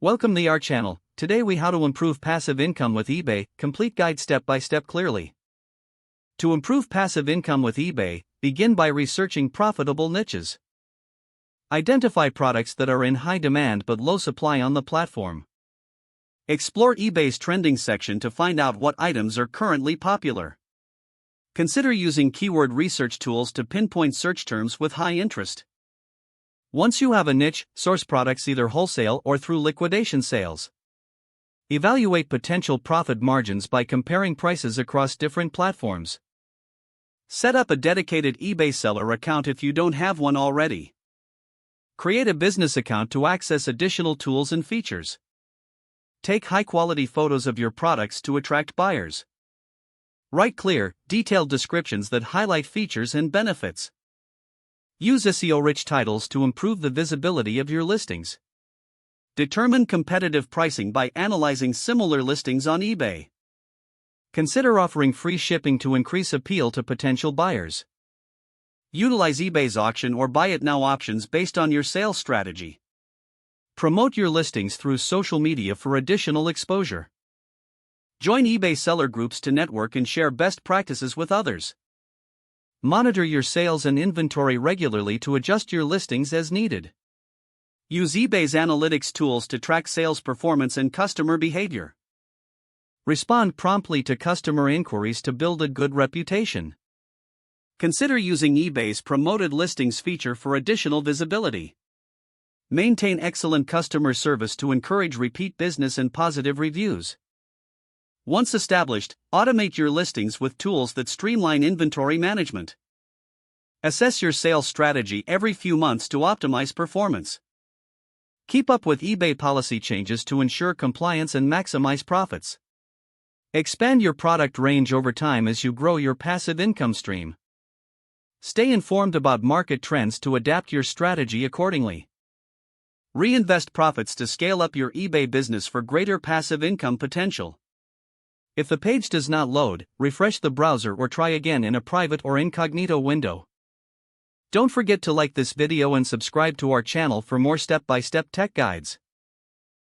Welcome to our channel. Today we how to improve passive income with eBay, complete guide step by step clearly. To improve passive income with eBay, begin by researching profitable niches. Identify products that are in high demand but low supply on the platform. Explore eBay's trending section to find out what items are currently popular. Consider using keyword research tools to pinpoint search terms with high interest. Once you have a niche, source products either wholesale or through liquidation sales. Evaluate potential profit margins by comparing prices across different platforms. Set up a dedicated eBay seller account if you don't have one already. Create a business account to access additional tools and features. Take high-quality photos of your products to attract buyers. Write clear, detailed descriptions that highlight features and benefits. Use SEO-rich titles to improve the visibility of your listings. Determine competitive pricing by analyzing similar listings on eBay. Consider offering free shipping to increase appeal to potential buyers. Utilize eBay's auction or buy it now options based on your sales strategy. Promote your listings through social media for additional exposure. Join eBay seller groups to network and share best practices with others. Monitor your sales and inventory regularly to adjust your listings as needed. Use eBay's analytics tools to track sales performance and customer behavior. Respond promptly to customer inquiries to build a good reputation. Consider using eBay's promoted listings feature for additional visibility. Maintain excellent customer service to encourage repeat business and positive reviews. Once established, automate your listings with tools that streamline inventory management. Assess your sales strategy every few months to optimize performance. Keep up with eBay policy changes to ensure compliance and maximize profits. Expand your product range over time as you grow your passive income stream. Stay informed about market trends to adapt your strategy accordingly. Reinvest profits to scale up your eBay business for greater passive income potential. If the page does not load, refresh the browser or try again in a private or incognito window. Don't forget to like this video and subscribe to our channel for more step-by-step tech guides.